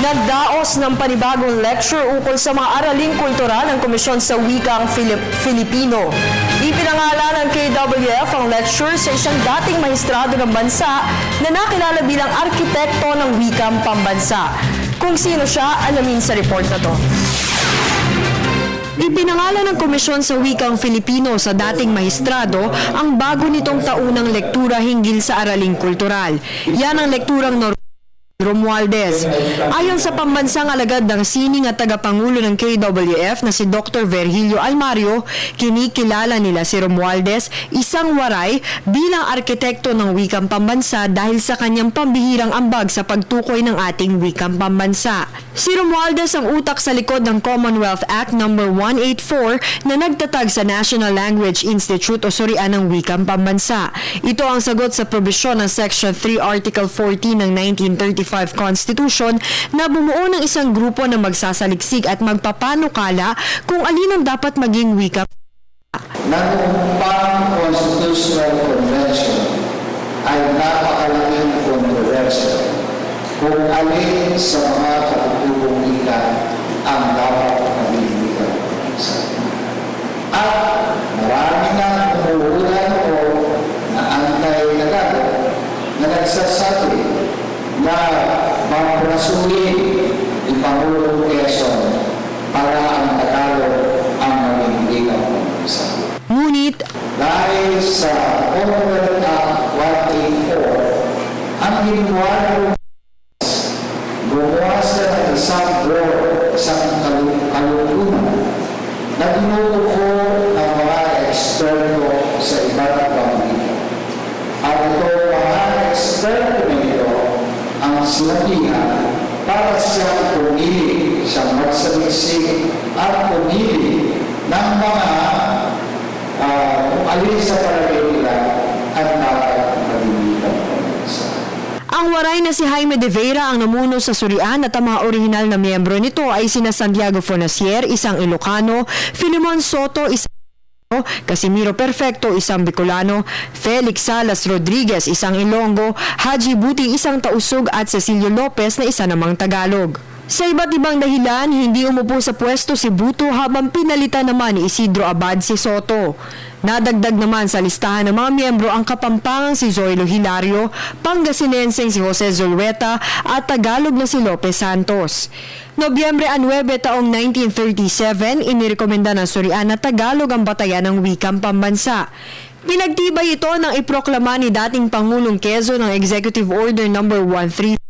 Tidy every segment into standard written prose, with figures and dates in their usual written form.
Nagdaos ng panibagong lecture ukol sa mga araling kultural ng Komisyon sa Wikang Filipino. Ipinangalan ng KWF ang lecture sa isang dating maestrado ng bansa na nakilala bilang arkitekto ng wikang pambansa. Kung sino siya, alamin sa report na to. Ipinangalan ng Komisyon sa Wikang Filipino sa dating maestrado ang bago nitong taunang lektura hinggil sa araling kultural. Yan ang lekturang Romualdez. Ayon sa pambansang alagad ng sining at tagapangulo ng KWF na si Dr. Virgilio Almario, kinikilala nila si Romualdez isang waray bilang arkitekto ng wikang pambansa dahil sa kanyang pambihirang ambag sa pagtukoy ng ating wikang pambansa. Si Romualdez ang utak sa likod ng Commonwealth Act No. 184 na nagtatag sa National Language Institute o Surian ng Wikang Pambansa. Ito ang sagot sa probisyon ng Section 3 Article 14 ng 1935 Constitution na bumuo ng isang grupo na magsasaliksik at magpapanukala kung alin ang dapat maging wika. Nanumpang Constitutional Convention ay napakalaking kontrobersya kung alin sa mga katutubong wika ang dapat maging wika. At marami na umuulan o na antay-Tagalog na nagsasabi na maprasuhin ni Pangulong Quezon para ang Tagalog ang maging wikang pambansa. Ngunit, Dahil sa Commonwealth Act 184, ang ginawa ng gumawa sila ng isang board, isang kalulunan na tinutuko ng mga eksperto sa iba't ibang wika. At ito mga eksperto nito ang sinabihan para siyang pumili, siyang magsaliksik at pumili ng mga kung alin sa palagay nila at dapat maging pambansa. ang waray na si Jaime de Vera ang namuno sa Surian at ang mga orihinal na miyembro nito ay sina Santiago Fonasier, isang Ilocano, Filemon Soto, isang Casimiro Perfecto, isang Bicolano, Felix Salas Rodriguez, isang Ilonggo, Haji Buting, isang Tausug at Cecilio Lopez na isa namang Tagalog. Sa iba't ibang dahilan, hindi umupo sa pwesto si Buto habang pinalitan naman ni Isidro Abad si Soto. Nadagdag naman sa listahan ng mga miyembro ang Kapampangang si Zoilo Hilario, Pangasinenseng si Jose Zulueta at Tagalog na si Lopez Santos. Nobyembre 9 taong 1937, inirekomenda ng Surian na Tagalog ang batayan ng wikang pambansa. Pinagtibay ito nang iproklama ni dating Pangulong Quezon ng Executive Order No. 134.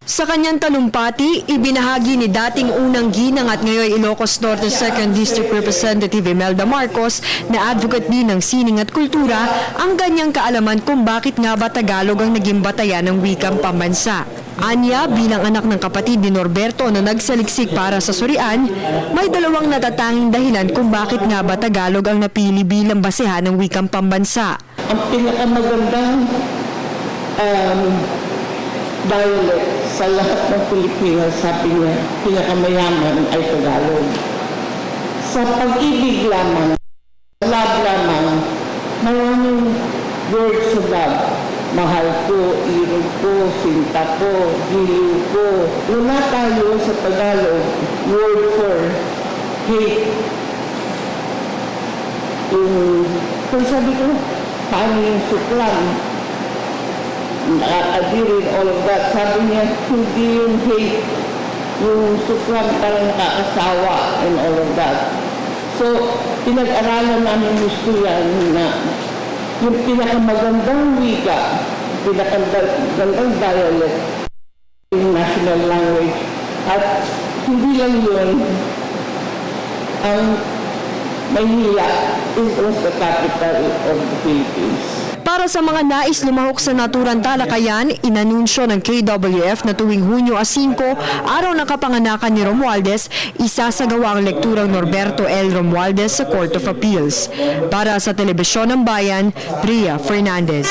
Sa kanyang talumpati, ibinahagi ni dating unang ginang at ngayon Ilocos Norte 2nd District Representative Imelda Marcos na advocate din ng sining at kultura ang ganyang kaalaman kung bakit nga ba Tagalog ang naging batayan ng wikang pambansa. Anya, bilang anak ng kapatid ni Norberto na nagsaliksik para sa Surian, may dalawang natatanging dahilan kung bakit nga ba Tagalog ang napili bilang basehan ng wikang pambansa. Ang pinakamagandang dialect sa lahat ng Pilipinas, sabi niya, pinakamayaman ay Tagalog. Sa pag-ibig lamang, love lamang, maraming words sa love. Mahal ko, irog ko, sinta ko, giliw ko. Wala tayo sa Tagalog word for hate. Kung sabi ko, paano yung suklam? Nakakadirin, all of that. Sabi niya, hindi yung hate, yung suklam parang nakakasawa and all of that. So, pinag-aralan namin gusto yan na yung pinakamagandang wika, pinakamagandang dialect, yung national language. At hindi lang yun, ang Maynila is the capital of the Philippines. Para sa mga nais lumahok sa naturang talakayan, inanunsyo ng KWF na tuwing Hunyo 5, araw ng kapanganakan ni Romualdez, isasagawa ang lekturang Norberto L. Romualdez sa Court of Appeals. Para sa Telebisyon ng Bayan, Ria Fernandez.